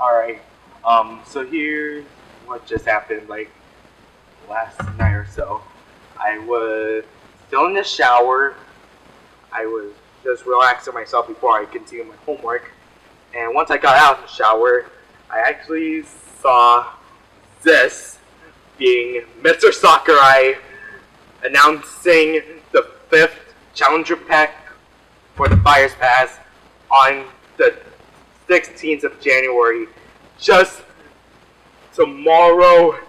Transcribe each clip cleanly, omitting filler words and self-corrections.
Alright, so here's what just happened, like, last night or so. I was still in the shower. I was just relaxing myself before I continued my homework. And once I got out of the shower, I actually saw this being Mr. Sakurai announcing the 5th Challenger Pack for the Fires Pass on the 16th of January, just tomorrow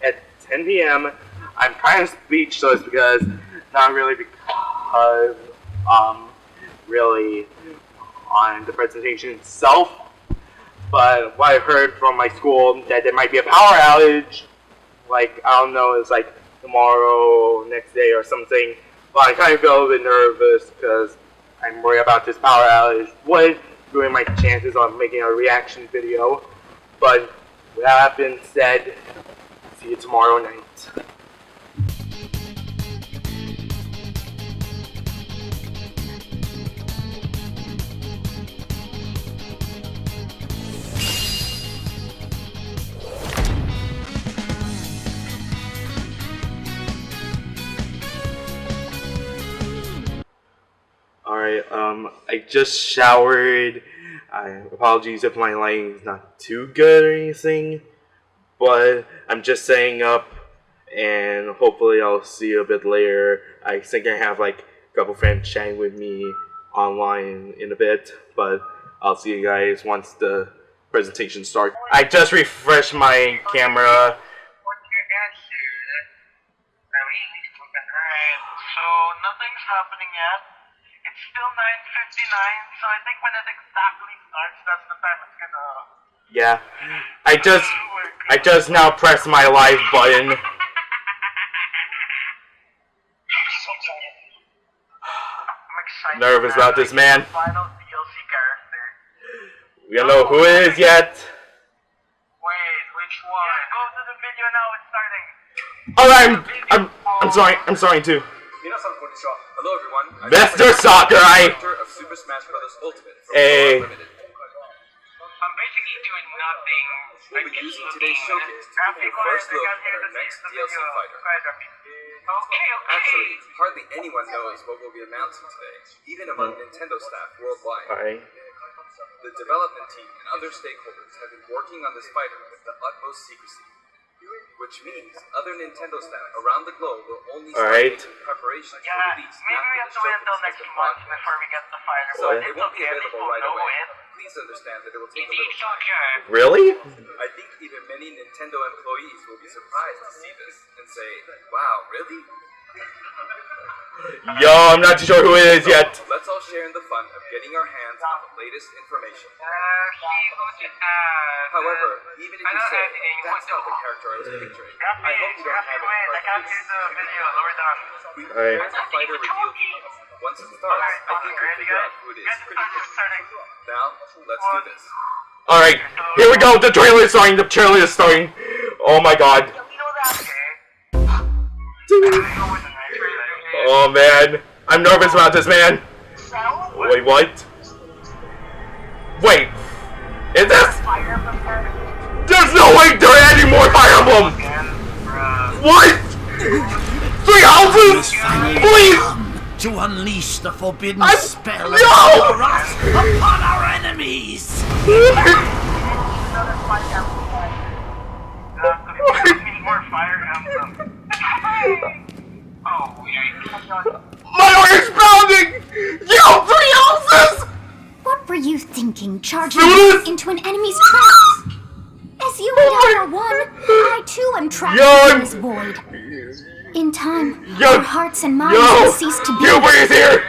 at 10 p.m. I'm kind of speechless because, not really because, really on the presentation itself, but what I heard from my school that there might be a power outage, like, I don't know, it's like tomorrow, next day or something, but I kind of feel a little bit nervous because I'm worried about this power outage would ruin my chances on making a reaction video. But with that being said, see you tomorrow night. Alright, I just showered. Apologies if my lighting is not too good or anything, but I'm just setting up, and hopefully I'll see you a bit later. I think I have like a couple friends chatting with me online in a bit, but I'll see you guys once the presentation starts. I just refreshed my camera. So nothing's happening yet. It's still 9:59, so I think when it exactly starts, that's the time it's gonna... Yeah, I just now pressed my live button. I'm excited. Nervous about this, man. Final DLC character. We don't know who it is yet. Wait, which one? Yeah, go to the video now. It's starting. Alright, I'm sorry too. Hello everyone. Mr. Sakurai! Of Super Smash Bros. Ultimate from Hey. Limited. I'm basically doing nothing. We'll be using today's showcase to give you a first look at our next DLC fighter. Okay. Actually, hardly anyone knows what we'll be announcing today, even among Nintendo staff worldwide. Alright. The development team and other stakeholders have been working on this fighter with the utmost secrecy, which means other Nintendo staff around the globe will only start making preparations for Yeah, release maybe we have to wait until next month before we get the fighter. So it won't be available right away. Please understand that it will take a little time. Really? I think even many Nintendo employees will be surprised to see this and say, wow, really? Yo, I'm not too sure who it is yet. Let's all share in the fun of getting our hands on the latest information. However, even if you say, that's not the character I was picturing, I hope you don't have it. I can't hear the video. Lower down. We prepared the fighter reveal video. Once it starts, I think we'll figure out who it is pretty quick. Now, let's do this. Alright, here we go, the trailer is starting, Oh my god. Oh man, I'm nervous about this, man. Wait, what? Wait, is this? There's no way there are any more Fire Emblem! What? 3 houses? Please! To unleash the forbidden spell of No! wrath upon our enemies! More Fire Emblem. Oh, My heart is pounding! Yo, 3 houses! What were you thinking, charging into an enemy's traps? As you and I are one, I too am trapped in this void. In time, our hearts and minds will cease to beat. Hubert is here!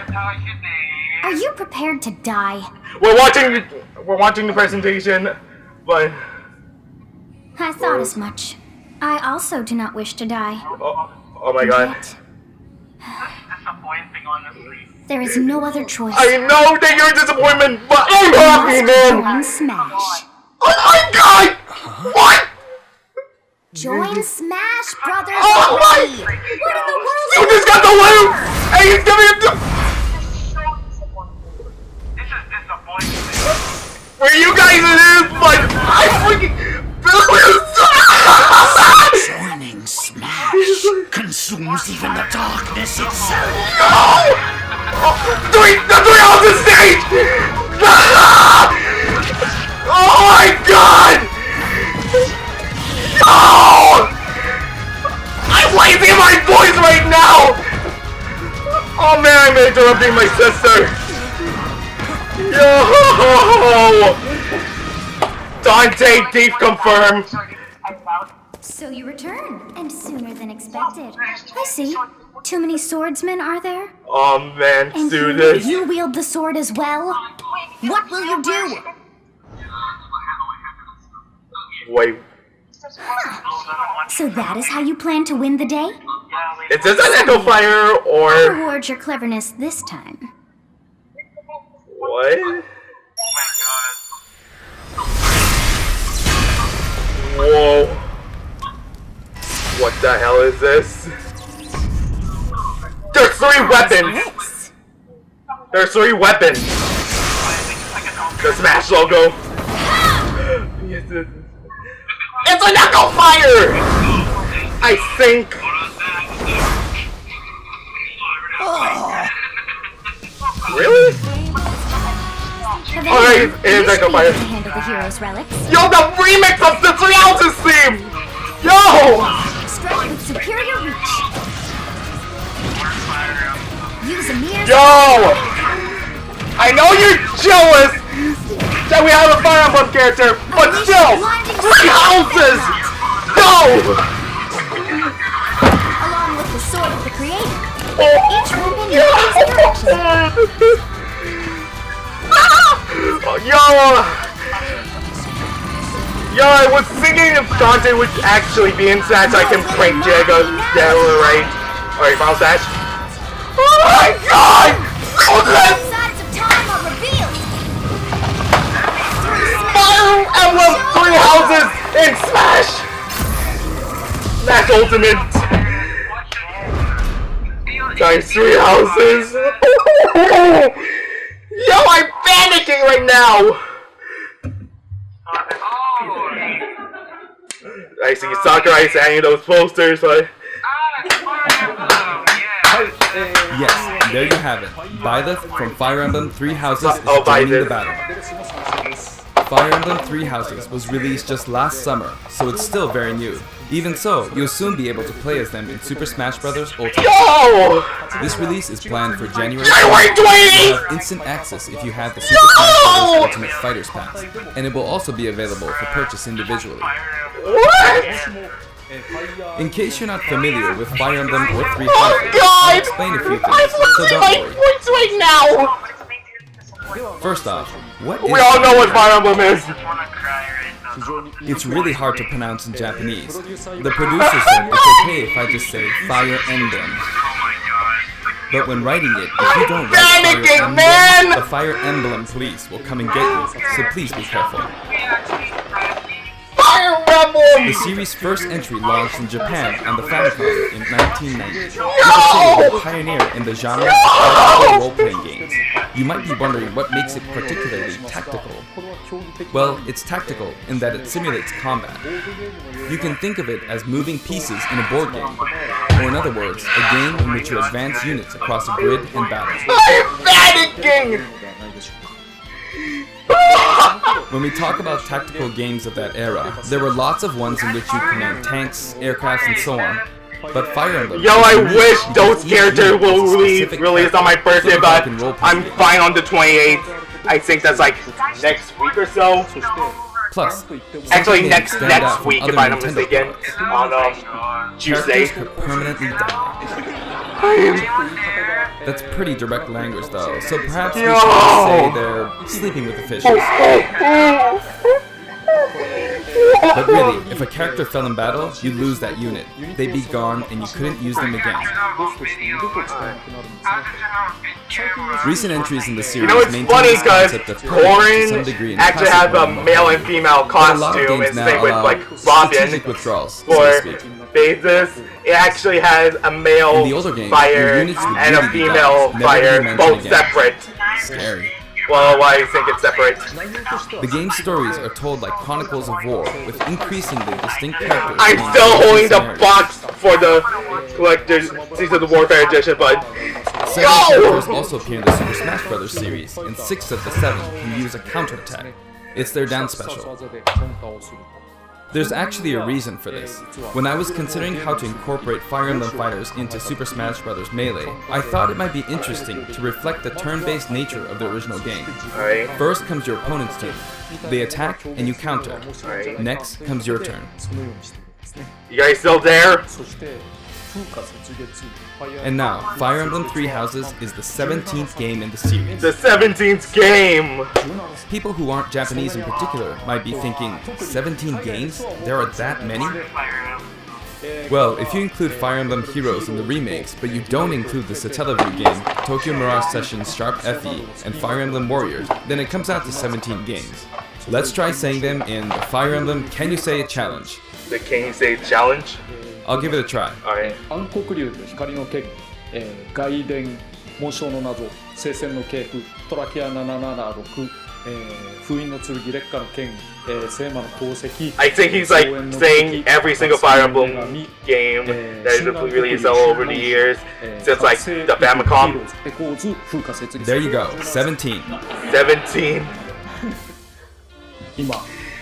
Are you prepared to die? We're watching the presentation, but... I thought as much. I also do not wish to die. Oh my god. Yet, there is no other choice. I know that you're a disappointment, but I'm happy, man! Join Smash. Oh my god! What? Join Smash Brothers Oh my! already! What in the world? You just got the loot! And he's giving it to... For you guys it is, but I freaking Joining Smash consumes even the darkness itself. The three houses stage! Oh my god! No! I'm losing my voice right now! Oh man, I'm interrupting my sister. Yo! Dante, deep confirm. So you return, and sooner than expected. I see. Too many swordsmen, are there? Oh man, And do this. you wield the sword as well? What will you do? Wait, So that is how you plan to win the day? is this an echo fire or Reward your cleverness this time. what? Oh my god. Whoa. What the hell is this? There's 3 weapons! Yes. There's 3 weapons! The Smash logo! Yes, it's an echo fire! I think. Really? Alright, it is echo fire. To handle the hero's relics. Yo, the remix of the 3 Houses theme! Yo! Strike with superior reach. Use a mere. Yo! I know you're jealous that we have a Fire Emblem character, but still! 3 houses! Go! Along with the sword of the creator. Oh, Each weapon has its direction. Yo, I was thinking if Dante would actually be in Smash, I can prank Jago. Yeah, right. Alright, final Smash. Oh my god! Sides of time are revealed. Fire Emblem 3 houses in Smash! Smash Ultimate! Times 3 houses! Yo, I'm panicking right now! I see Sakurai saying those posters, but... Yes, there you have it. Byleth from Fire Emblem 3 Houses is Oh, joining the Byleth. battle. Fire Emblem 3 Houses was released just last summer, so it's still very new. Even so, you'll soon be able to play as them in Super Smash Bros. Ultimate. Yo! This release is planned for January. January 20th! You'll have instant access if you have the Super Smash Bros. Ultimate Fighters Pass, and it will also be available for purchase individually. What? In case you're not familiar with Fire Emblem or 3 Oh Houses, god! I'll explain a few I'm things, so losing don't my worry. points right now! First off, what is We all know what Fire Emblem is. It's really hard to pronounce in Japanese. The producer said it's okay if I just say Fire Emblem. But when writing it, if you don't write Fire Panicking, Emblem, man! the Fire Emblem police will come and get you, so please be careful. Fire Emblem! The series' first entry launched in Japan on the Famicom in 1990. You could say it's a pioneer in the genre of tactical role-playing games. You might be wondering what makes it particularly tactical. Well, it's tactical in that it simulates combat. You can think of it as moving pieces in a board game, or in other words, a game in which you advance units across a grid and battle. I'm panicking! When we talk about tactical games of that era, there were lots of ones in which you command tanks, aircrafts, and so on. But Fire Emblem... Yo, I wish those each characters unit has a will specific release on my birthday, flip but and roll I'm play. fine on the 28th. I think that's like next week or so. Plus, Actually, something next that stand out from week, if other I'm not Nintendo mistaken. products. On Tuesday. Characters could permanently die. That's pretty direct language though, so perhaps we should just say they're sleeping with the fishes. But really, if a character fell in battle, you'd lose that unit. They'd be gone and you couldn't use them again. Recent entries in the series You know, it's maintain funny this because concept of purging to some degree Corin in actually classic has a Pokemon. male and female But a lot of costume, games and now same with allow like Robin strategic withdrawals, so for to speak. phases. It actually has a In male the older games, your fire units would and really a be female dogs, never be fire, mentioned both again. separate. Scary. Well, why do you think it's separate? The game's stories are told like chronicles of war, with increasingly distinct characters. I'm named still holding the scenarios. box for the Collector's Season of Warfare Edition, but 7 characters also appear in the Super Smash Bros. Series, and 6 of the 7 can use a counterattack. It's their down special. There's actually a reason for this. When I was considering how to incorporate Fire Emblem fighters into Super Smash Bros. Melee, I thought it might be interesting to reflect the turn-based nature of the original game. alright. First comes your opponent's turn. They attack and you counter. Alright. Next comes your turn. You guys still there? And now, Fire Emblem Three Houses is the 17th game in the series. The 17th game! People who aren't Japanese in particular might be thinking, 17 games? There are that many? Well, if you include Fire Emblem Heroes in the remakes, but you don't include the Satellaview game, Tokyo Mirage Sessions Sharp FE, and Fire Emblem Warriors, then it comes out to 17 games. Let's try saying them in the Fire Emblem Can You Say It challenge. The Can You Say It challenge? I'll give it a try. Alright. 暗黒竜と光の剣、外伝、紋章の謎、聖戦の系譜、トラキア776、封印の剣、烈火の剣、聖魔の宝石。 I think he's like saying every single Fire Emblem game that has been released all over the years since like the Famicom. There you go, 17. 17. 今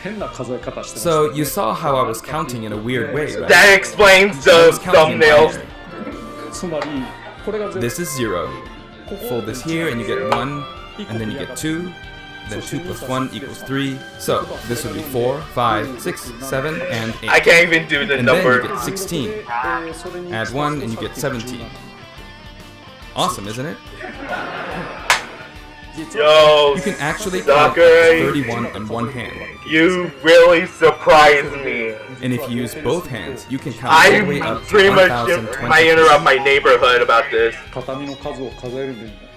変な数え方してます。 So you saw how I was counting in a weird way, right? That explains I the was counting in thumbnail. binary. つまりこれが全部 This is 0. Fold this here and you get 1, and then you get 2, then 2 plus 1 equals 3. So this would be 4, 5, 6, 7, and 8. I can't even do the And then you number. get 16. Add 1 and you get 17. Awesome, isn't it? Yo, You can actually count Sakurai, 31 in one hand. you really surprised me. And if you use both hands, you can count all the way I up to pretty much 1020. might interrupt my neighborhood about this. 片身の数を数える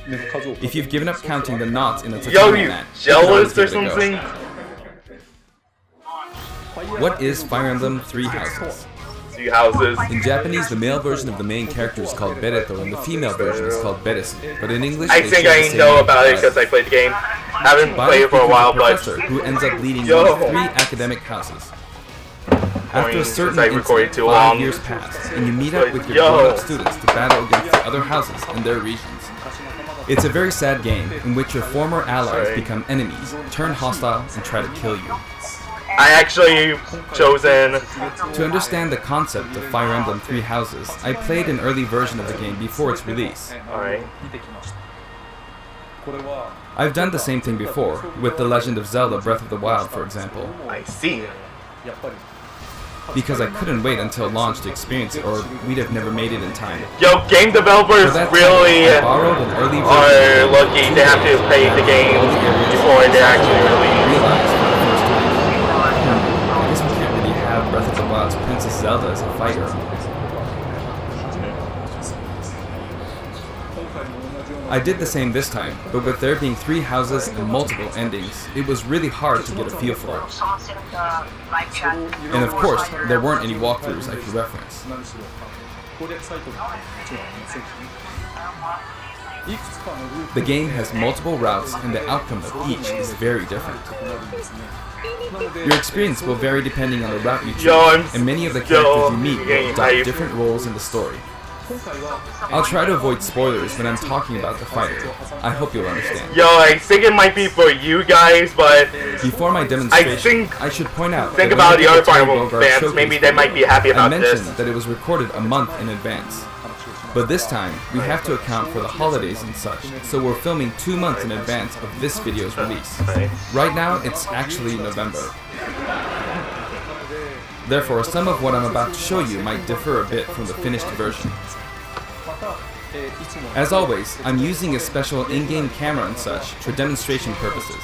目の数を If you've given up counting the knots in a Yo, tutorial you mat, you can always jealous or give it a go. something? What is Fire Emblem Three Houses? 2 houses. In Japanese, the male version of the main character is called Byleth, and the female version is called Beresu. But in English, I they think share the I same know name, about it because Byleth. I played the game. Haven't Byleth played it for a becomes while, but professor who ends up leading Yo. one of 3 academic houses. After a Since certain I recorded incident, too 5 long. years pass, and you meet up with your Yo. grown-up students to battle against the other houses in their regions. It's a very sad game in which your former allies Sorry. become enemies, turn hostile, and try to kill you. I actually chosen. To understand the concept of Fire Emblem Three Houses, I played an early version of the game before its release. Alright. これは I've done the same thing before, with The Legend of Zelda Breath of the Wild, for example, I see. やっぱり because I couldn't wait until launch to experience it, or we'd have never made it in time. Yo, game For developers that time, really I borrowed an early version are lucky they have to play the game before they're actually released. realized for the first time, I guess we can't really have Breath of the Wild's Princess Zelda as a fighter. I did the same this time, but with there being 3 houses and multiple endings, it was really hard to get a feel for it. And of course, there weren't any walkthroughs I could reference. 何しろ攻略サイトももちろんありませんしねいくつかのルート The game has multiple routes, and the outcome of each is very different. となるんですねなので Your experience will vary depending on the route you choose, Yo, I'm and many of the still characters you meet will getting adopt hyped. different roles in the story. 今回は I'll try to avoid spoilers when I'm talking about the fighter. I hope you'll understand. Yo, I think it might be for you guys, but Before my demonstration, think- I should point out think that about when the I did other Fire Terry Emblem Bogard fans. showcase Maybe they might be video, happy I about mentioned this. that it was recorded a month in advance. But this time, we have to account for the holidays and such, so we're filming 2 months in advance of this video's release. Right now, it's actually November. Therefore, some of what I'm about to show you might differ a bit from the finished version. また、いつも As always, I'm using a special in-game camera and such for demonstration purposes.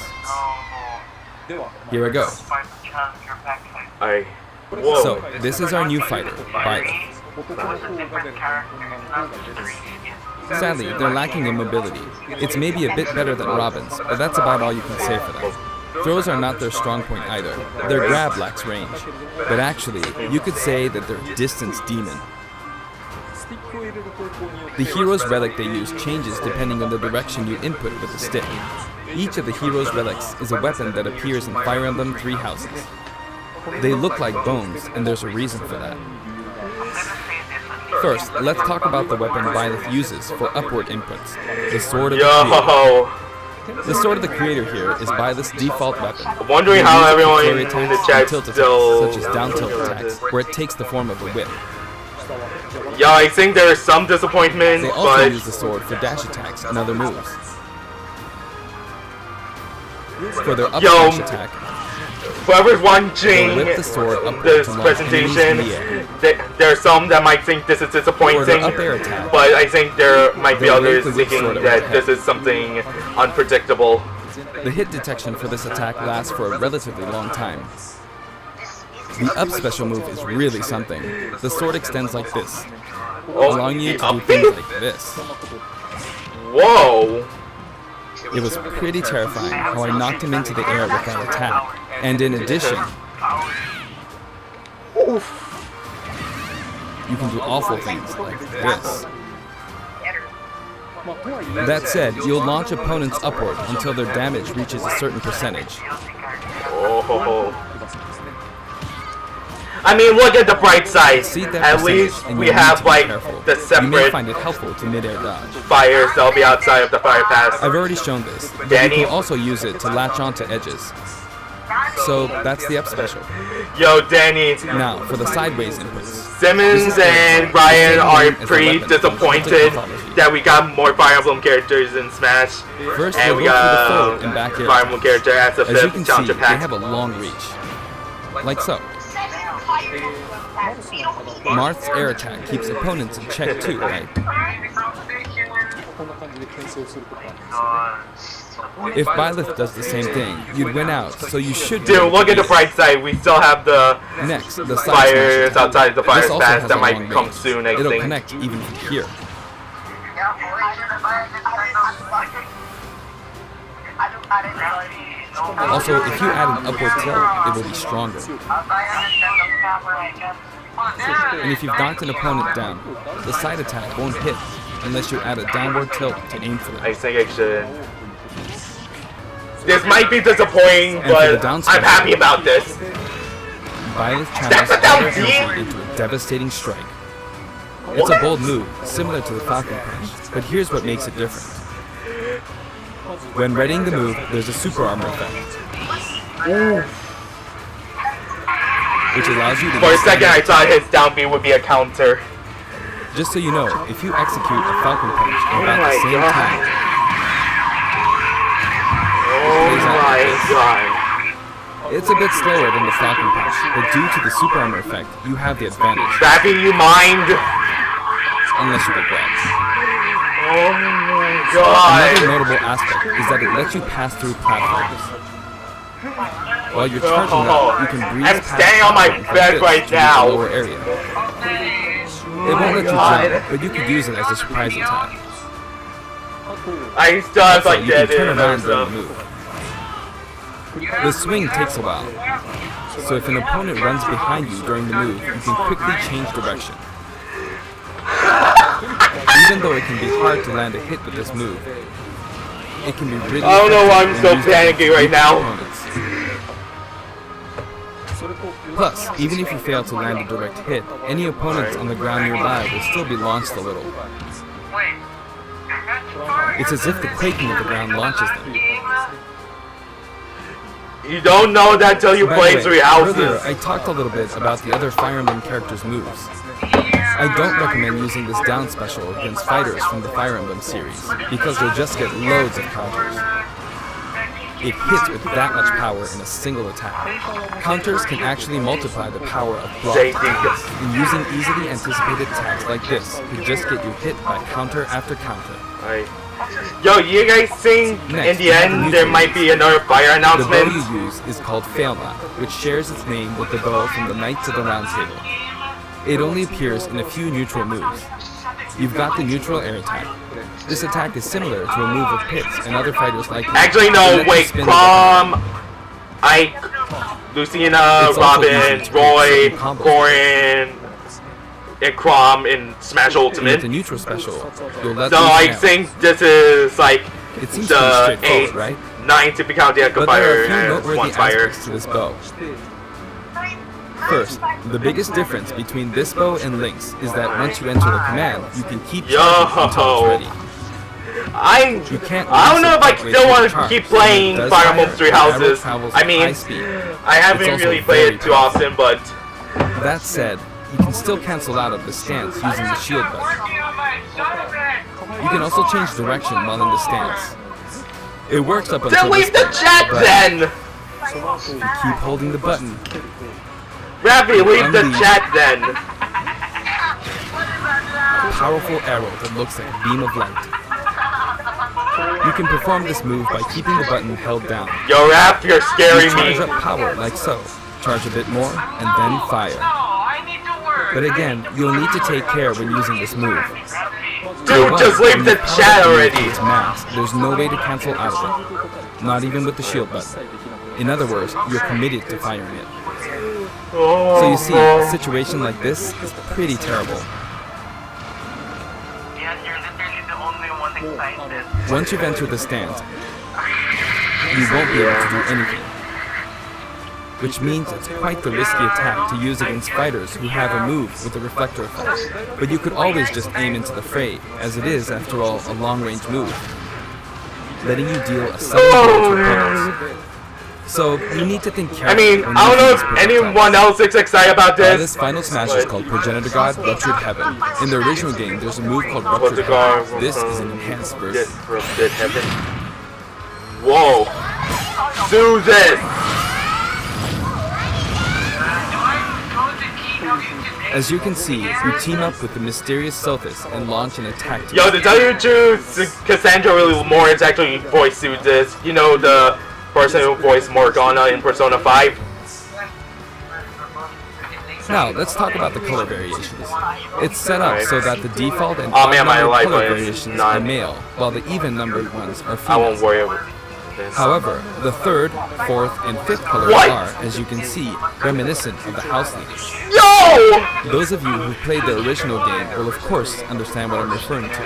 では Here I go. Fight the challenger backfight. I. Whoa. So, this is our new fighter, Byleth. 男の方が出る女の方が出る Sadly, they're lacking in mobility. It's maybe a bit better than Robin's, but that's about all you can say for them. Throws are not their strong point either. Their grab lacks range. But actually, you could say that they're distance demon. スティックを入れる方向によって The hero's relic they use changes depending on the direction you input with the stick. Each of the hero's relics is a weapon that appears in Fire Emblem Three Houses. They look like bones, and there's a reason for that. First, let's talk about the weapon Byleth uses for upward inputs, the Sword of the Creator. The Sword of the Creator here is Byleth's default weapon. I'm wondering how everyone in the chat tilt still... attacks, such as down tilt attacks, where it takes the form of a whip. Yeah, I think there is some disappointment, They also but... use the sword for dash attacks and other moves. For their up dash attack, Whoever's watching they'll whip the sword upward this to launch enemies presentation, in the air. there are some that might think this is For disappointing, their up air attack, but I think there might be they'll others wave the whip thinking sword over that their this head. is something unpredictable. The hit detection for this attack lasts for a relatively long time. The up special move is really something. The sword extends like this, allowing you to do things like this. Whoa! It was pretty terrifying how I knocked him into the air with that attack. And in addition, you can do awful things like this. That said, you'll launch opponents upward until their damage reaches a certain percentage. Oh. I mean, look at the bright side. Exceed that At percentage, least and we you'll need have to be like careful. the You may separate find it helpful to mid-air dodge. fires that'll be outside of the fire pass. I've already shown this, but Danny. you can also use it to latch onto edges. So that's the up special. Yo, Danny, Now, for the sideways inputs. Simmons and Ryan are pretty disappointed that we got more Fire Emblem characters in Smash. First, And we'll we go for the got forward and back air. Fire Emblem character as a As you fifth can see, challenger they pack. have a long reach. Like so. Marth's air attack keeps opponents in check too, right? If Byleth does the same thing, you'd win out, so you should be Dude, able to look at the beat bright side. We still have the it. Next, the side fires smash attack. outside the fire This also pass has that a might long come range. soon, I It'll think. connect even from here. Also, if you add an upward tilt, it will be stronger. And if you've knocked an opponent down, the side attack won't hit unless you add a downward tilt to aim for them. I think I should. This might be disappointing, for the but down I'm smash. happy about this. Byleth channels That's a down other B. energy into a devastating strike. It's a bold move, similar to the Falcon Punch, but here's what makes it different. When readying the move, there's a super armor effect, which allows you to For a use second, I standard thought his down B would be a counter. Just so you know, if you execute a Falcon Punch at about my the same God. time, Oh my god. it's a bit slower than the Falcon Punch, but due to the super armor effect, you have the advantage, Wrapping you mind. unless you get grabbed. Oh my Another god. notable aspect is that it lets you pass through platforms. While you're charging up, you can breeze I'm past standing on my platforms like bed this right to reach the now. lower area. It won't let you jump, but you could use it as a surprise attack. I still have Also, like you can dead turn in around and during the stuff. move. The swing takes a while, so if an opponent runs behind you during the move, you can quickly change direction. Even though it can be hard to land a hit with this move, it can be really I don't know why I'm effective so when used panicking right against now. opponents. Plus, even if you fail to land a direct hit, any opponents on the ground nearby will still be launched a little. It's as if the quaking of the ground launches them. You don't know that till you By play the way, 3 earlier houses. I talked a little bit about the other Fire Emblem characters' moves. I don't recommend using this down special against fighters from the Fire Emblem series, because you'll just get loads of counters. It hits with that much power in a single attack. Counters can actually multiply the power of block. And using easily anticipated attacks like this could just get you hit by counter after counter. Alright. Yo, you guys think in Next, the we have the end there neutral might be another fire The bow announcement? you use is called Failnaught, which shares its name with the bow from the Knights of the Round Table. It only appears in a few neutral moves. You've got the neutral air attack. This attack is similar to a move of Pit's and other fighters like him. Actually, It no, lets you wait, spin the weapon. Crom, Ike, Lucina, It's also Robin, easy to create Roy, certain combos. Gorin, and Crom in Smash And with Ultimate. the neutral special, you'll let So them I down. think this is like It seems pretty the straightforward, 8th right? 9 to count the echo But there fire are a few and noteworthy 1 fire. aspects to this bow. First, the biggest difference between this bow and Link's is that once you enter a command, you can keep charging until it's ready. I don't know if I still want to keep playing Fire Emblem Three Houses. I mean, I haven't really played it too often, but that said, you can still cancel out of the stance using the shield button. You can also change direction while in the stance. It works up until then leave this the chat but then! keep holding the button. Ravi, leave the chat then! A powerful arrow that looks like a beam of light. You can perform this move by keeping the button held down. Yo, Raph, you're scaring Charge me! up power like so. Charge a bit more, and then fire. But again, you'll need to take care when using this move. Dude, just leave the chat already! It's masked. There's no way to cancel out of it. Not even with the shield button. In other words, you're committed to firing it. So you see, a situation like this is pretty terrible. Yeah, you're literally the only one excited. Once you've entered the stand, you won't be able to do anything. Which means it's quite the risky attack to use against fighters who have a move with a reflector effect. But you could always just aim into the fray, as it is, after all, a long-range move, letting you deal a sudden blow to opponents. So you need to think I carefully. mean, I don't know if anyone else is excited about This this. final smash is called Progenitor God Ruptured Heaven. In the original game, there's a move called Ruptured Heaven. This is an enhanced version. Ruptured Heaven. Whoa. Do this! As you can see, you team up with the mysterious Sothis and launch an attack to Yo, to tell you the truth, Cassandra really more is actually voice suit this. You know, the person who voiced Morgana in Persona 5? Now, let's talk about the color variations. It's set up so that the default and Oh man, my odd-numbered life color is variations not- are male, while the even-numbered ones are I won't female. worry about this. However, the third, fourth, and fifth colors What? are, as you can see, reminiscent of the house leaders. Yo! Those of you who played the original game will of course understand what I'm referring to.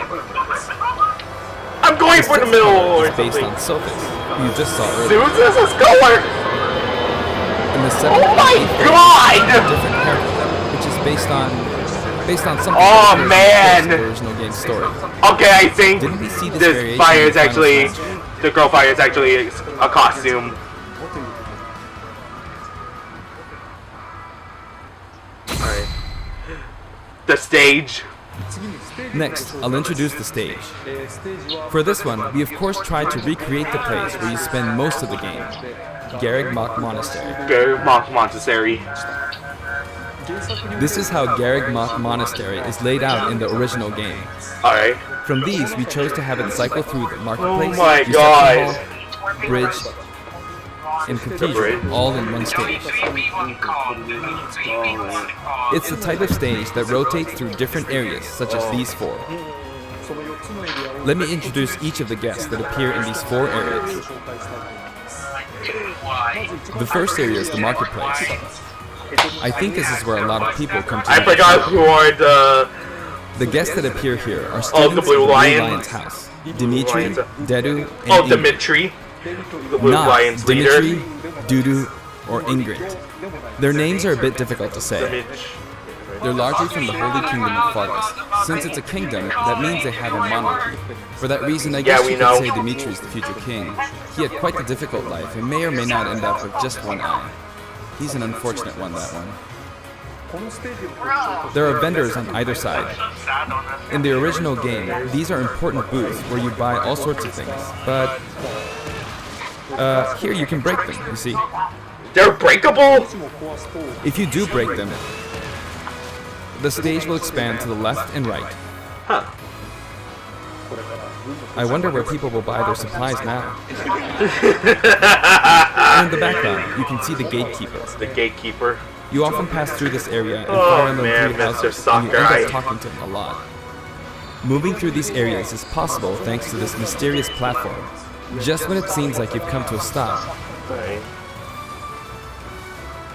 I'm going for the middle or It's based something. on Sothis, who you just saw earlier. Susan is going! In the seventh Oh my and eighth God! games, a different haircut, which is based on something Oh, that appears man. in the original game story. Okay, I think Didn't we see this this variation fire in is the final actually, Smash? the girl fire is actually a costume. Alright. The stage. Next, I'll introduce the stage. For this one, we of course tried to recreate the place where you spend most of the game, Garreg Mach Monastery. Go Montessori. This is how Garreg Mach Monastery is laid out in the original game. Alright. From these, we chose to have it cycle through the marketplace, Oh my reception God. hall, bridge, and cathedral, all in one stage. It's the type of stage that rotates through different areas, such as these four. Let me introduce each of the guests that appear in these four areas. The first area is the marketplace. I think this is where a lot of people come to. I forgot who are The guests that appear here are the students of Blue the Blue Lion. Lion's house. Dimitri, Dedu, and Oh, Ingrid. Dimitri. The Blue Not Lion's leader. Dimitri, Dudu, or Ingrid. Their names are a bit difficult to say. They're largely from the Holy Kingdom of Fagus. Since it's a kingdom, that means they have a monarchy. For that reason, I guess we you know. could say Dimitri's the future king. He had quite the difficult life and may or may not end up with just one eye. He's an unfortunate one, that one. There are vendors on either side. In the original game, these are important booths where you buy all sorts of things, but here you can break them, you see. They're breakable? If you do break them, the stage will expand to the left and right. Huh. I wonder where people will buy their supplies now. In the background, you can see the gatekeeper. The gatekeeper. You often pass through this area in Oh, Fire Emblem man, 3 Mr. houses, and you end Sakurai. up talking to him a lot. Moving through these areas is possible thanks to this mysterious platform. Just when it seems like you've come to a stop, Alright.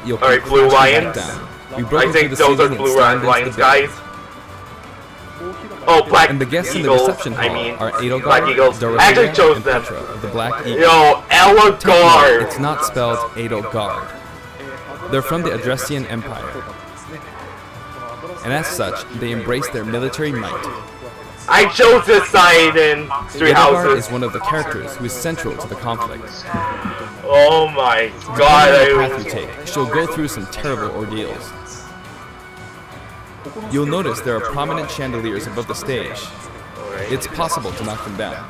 you'll come Alright, Blue crashing back Lions. down. We I broke think through the those are ceiling and Blue slammed into Lions the building. guys. Oh, Black And the guests in the Eagles, reception hall I mean, are Black Edelgard, Eagles. I Dorothea, actually chose and them. Petra of the Black Eagle. Yo, Elagard. It's not spelled Edelgard. They're from the Adressian Empire, and as such, they embrace their military might. I chose this side in Three Edelgard Houses. is one of the characters who is central to the conflict. Oh my god, Depending on the path you take, she'll go through some terrible ordeals. You'll notice there are prominent chandeliers above the stage. It's possible to knock them down.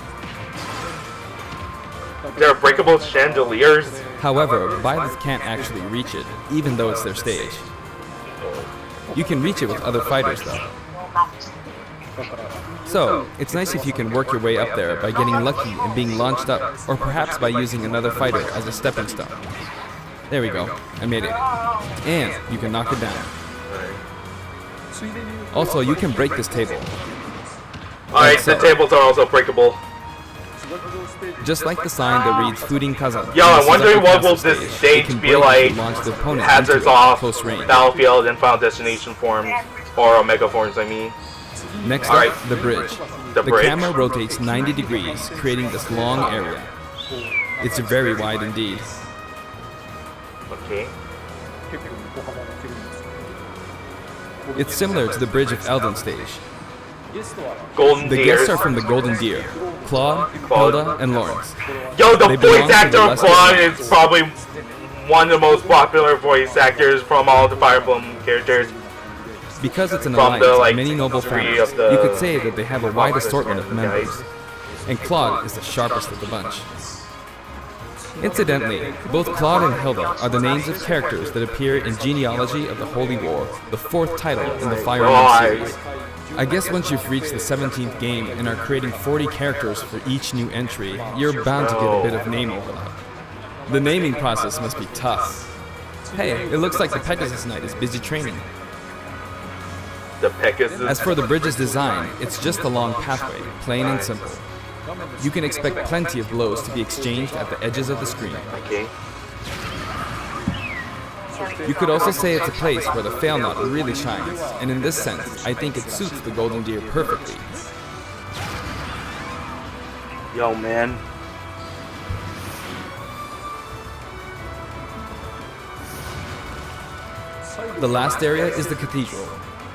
There are breakable chandeliers. However, Byleth can't actually reach it, even though it's their stage. You can reach it with other fighters, though. So, it's nice if you can work your way up there by getting lucky and being launched up, or perhaps by using another fighter as a stepping stone. There we go, I made it. And you can knock it down. Also, you can break this table. Alright, the tables are also breakable. Just like the sign that reads Fooding Kazan. Yo, I'm wondering what will this stage be like. Hazards off, close range. Battlefield, and Final Destination forms, or Omega forms, I mean. Next Alright. up, the bridge. The bridge. camera rotates 90 degrees, creating this long area. It's very wide indeed. Okay. It's similar to the bridge of Elden Stage. Golden The Deer. guests are from the Golden Deer: Claude, Hilda, and Lawrence. Yo, the They belong voice to actor the of lesser Claude class. is probably one of the most popular voice actors from all the Fire Emblem characters. Because it's an From alliance the, of like, many noble three families, of the- you could say that they have a wide assortment of guys. members. And Claude is the sharpest of the bunch. Incidentally, both Claude and Hilda are the names of characters that appear in Genealogy of the Holy War, the 4th title in the Fire Emblem series. I guess once you've reached the 17th game and are creating 40 characters for each new entry, you're bound to get a bit of name overlap. The naming process must be tough. Hey, it looks like the Pegasus Knight is busy training. The Pegasus. As for the bridge's design, it's just a long pathway, plain and simple. You can expect plenty of blows to be exchanged at the edges of the screen. Okay. You could also say it's a place where the fail knot really shines, and in this sense, I think it suits the Golden Deer perfectly. Yo, man. The last area is the cathedral,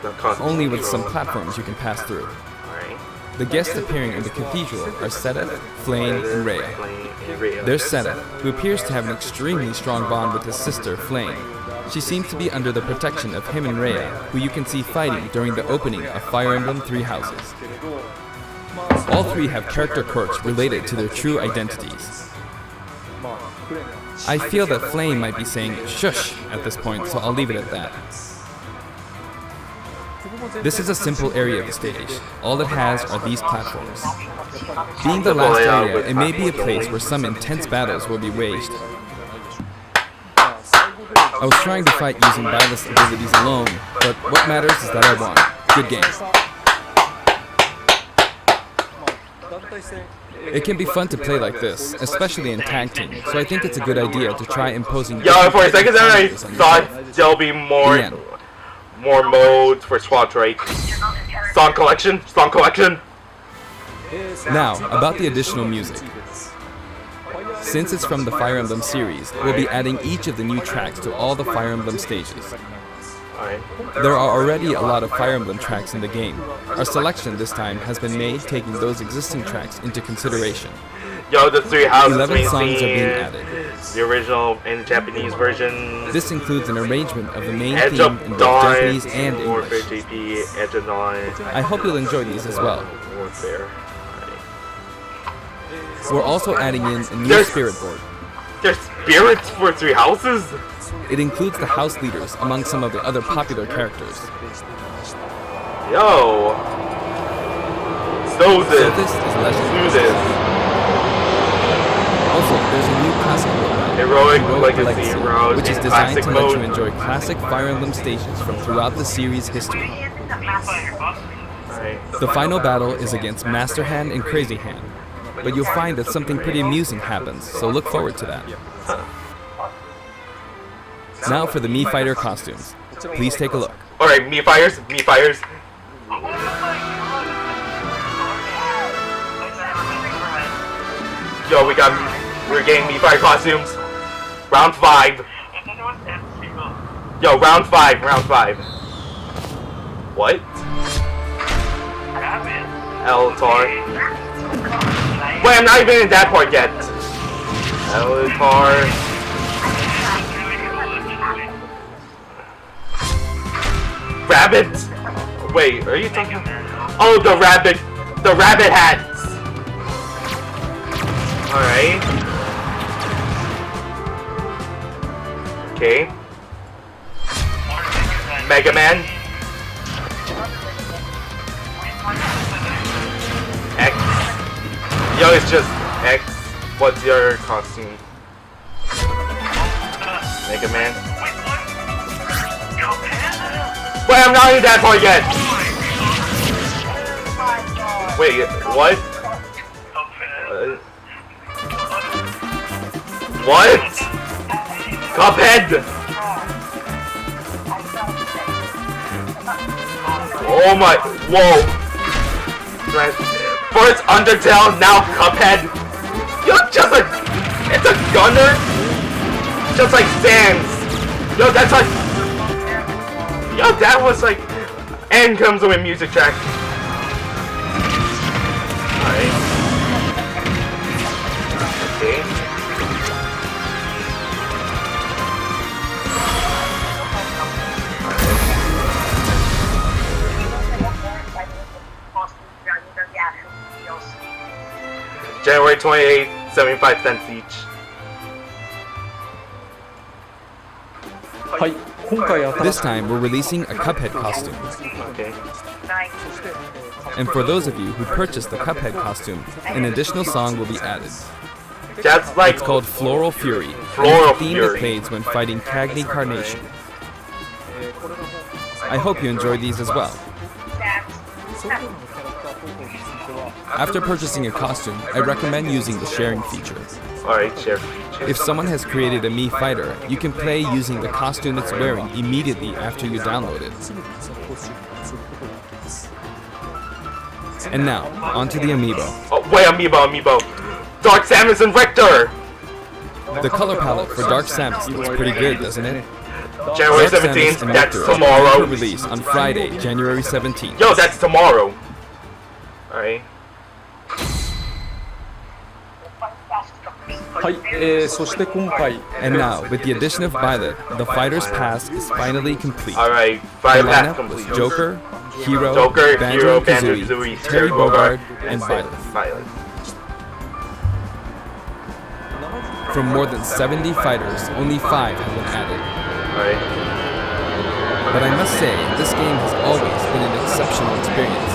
The Constantine only with some Road. platforms you can pass through. Alright. The guests appearing in the cathedral are Seth, Flame, and Rhea. There's Seth, who appears to have an extremely strong bond with his sister, Flame. She seems to be under the protection of him and Rhea, who you can see fighting during the opening of Fire Emblem Three Houses. All three have character quirks related to their true identities. I feel that Flame might be saying shush at this point, so I'll leave it at that. This is a simple area of the stage. All it has are these platforms. Being the last area, it may be a place where some intense battles will be waged. I was trying to fight using Byleth's abilities alone, but what matters is that I won. Good game. It can be fun to play like this, especially in tag team, so I think it's a good idea to try imposing... Yo, for a second there, I different thought there'll be more modes for squads, right? Song collection? Song collection? Now, about the additional music. Since it's from the Fire Emblem series, we'll be adding each of the new tracks to all the Fire Emblem stages. Alright. There are already a lot of Fire Emblem tracks in the game. Our selection this time has been made taking those existing tracks into consideration. Yo, the Three Houses 11 main songs are being theme, added. the original and Japanese version. This includes an arrangement of the main Edge theme of in both Dawn, Japanese and Warfare English. JP, Edge of Dawn. I hope you'll enjoy these as well. Warfare. We're also adding in a new There's- spirit board. There's spirits for Three Houses? It includes the house leaders among some of the other popular characters. Yo. So So this. this is Do Legend. this. Also, there's a new classic mode, Heroic Heroic Legacy Legacy, Road which is in designed classic to let mode. you enjoy classic Fire Emblem stages from throughout the series' history. Alright. The final battle is against Master Hand and Crazy Hand, but you'll find that something pretty amusing happens, so look forward to that. Now for the Mii Fighter costumes. Please take a look. Alright, me fires. Yo, we got We're getting me fire costumes. Round 5. I thought it was MCO. Yo, round 5. What? Rabbit. Eltar. Wait, I'm not even in that part yet. Eltar. Rabbit. Wait, are you talking? Oh, the rabbit hats. Alright. Okay. Mega Man. X. Yo, it's just X. What's your costume? Mega Man. Wait, I'm not in that part yet! Wait, what? What? Cuphead! Oh my, whoa! First Undertale, now Cuphead! Yo, it's a gunner? Just like Sans! Yo, that's like... Yo, that was like... And comes with music track. Alright. Okay. January 28th, 75 cents each. はい、今回 This time, we're releasing a Cuphead costume. Okay. And for those of you who purchased the Cuphead costume, an additional song will be added. That's like... It's called Floral Fury. Floral and the theme Fury. it plays when fighting Cagney Carnation. I hope you enjoy these as well. After purchasing a costume, I recommend using the sharing feature. Alright, share. If someone has created a Mii fighter, you can play using the costume it's wearing immediately after you download it. And now, onto the amiibo. Oh, wait, amiibo. Dark Samus and Richter! The color palette for Dark Samus looks pretty good, doesn't it? January Dark Samus 17th, and that's Richter are tomorrow. for release on Friday, January 17th. Yo, that's tomorrow. Alright. はい、そして今回 And now, with the addition of Byleth, the Fighter's Pass is finally complete. Alright, The Fire Pass lineup was complete. Joker, Hero, Joker, Hero, Banjo-Kazooie, Banjo-Kazooie, Terry Bogard, and Byleth. Byleth. From more than 70 fighters, only 5 have been added. Alright. But I must say, this game has always been an exceptional experience.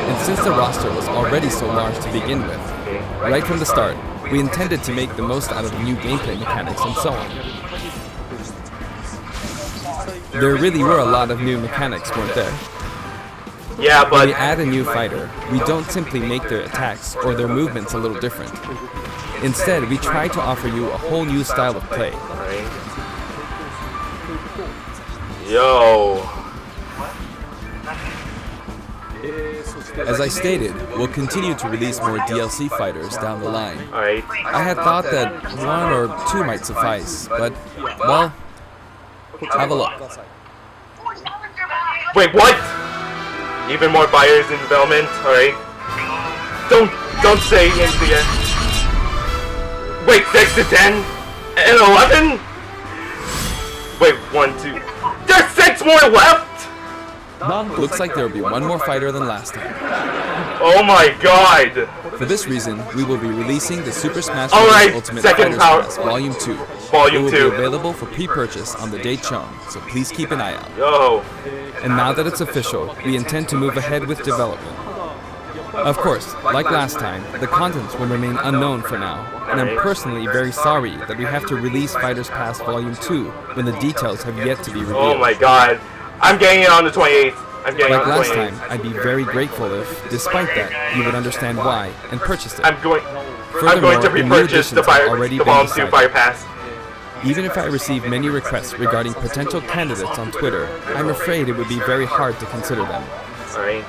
And since the roster was already so large to begin with, Okay. right from the start, we intended to make the most out of the new gameplay mechanics and so on. There really were a lot of new mechanics, weren't there? Yeah, When but... we add a new fighter, we don't simply make their attacks or their movements a little different. Instead, we try to offer you a whole new style of play. Alright. Yo. As I stated, we'll continue to release more DLC fighters down the line. Alright. I had thought that 1 or 2 might suffice, but, well, have a look. Wait, what? Even more fighters in development? Alright. Don't say anything yet. Wait, 6 to 10? And 11? Wait, 1, 2... There's 6 more left?! Looks like there will be 1 more fighter than last time. Oh my god! For this reason, we will be releasing the Super Smash Alright, Bros. Ultimate second Fighters power- Pass Volume 2. Volume It will 2. be available for pre-purchase on the date shown, so please keep an eye out. Yo. And now that it's official, we intend to move ahead with development. Of course, like last time, the contents will remain unknown for now, and I'm personally very sorry that we have to release Fighters Pass Volume 2 when the details have yet to be revealed. Oh my god. I'm getting it on the 28th. I'm getting it Like on the last 28th. time, I'd be very grateful if, despite that, you would understand why and purchase it. I'm going Furthermore, to the new repurchase the additions have already been Volume 2 decided. Fire Pass. Even if I receive many requests regarding potential candidates on Twitter, I'm afraid it would be very hard to consider them. Alright.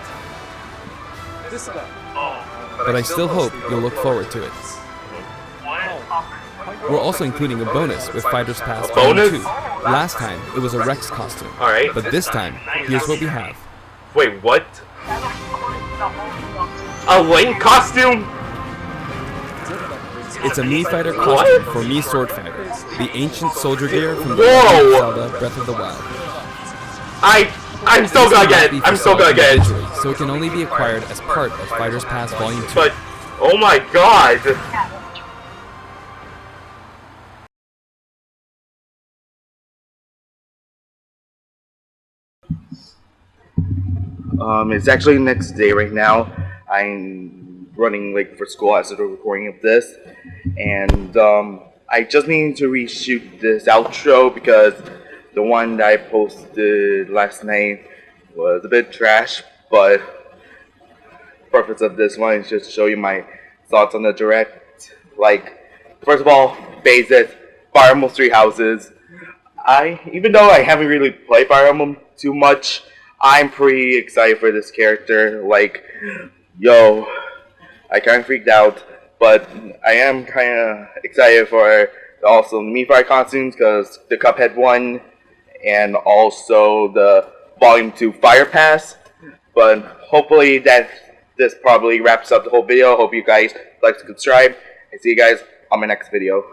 But I still hope you'll look forward to it. What? We're also including a bonus with Fighters Pass bonus? Volume 2. Last time, it was a Rex costume. Alright. But this time, here's what we have. Wait, what? A Link costume? It's a Mii Fighter costume for Mii Sword Fighter, the ancient soldier gear from the Whoa! Zelda Breath of the Wild. I'm still gonna get it. I'm still gonna get it. So it can only be acquired as part of Fighters Pass Volume 2. But, oh my god! It's actually the next day right now. I'm running late for school as of the recording of this. And, I just needed to reshoot this outro because the one that I posted last night was a bit trash, but the purpose of this one is just to show you my thoughts on the direct. Like, first of all, Byleth, Fire Emblem 3 Houses. Even though I haven't really played Fire Emblem too much, I'm pretty excited for this character. Like, yo, I kind of freaked out, but I am kind of excited for also the Mii Fighter costumes because the Cuphead one and also the Volume 2 Fire Pass. But hopefully this probably wraps up the whole video. Hope you guys like to subscribe and see you guys on my next video.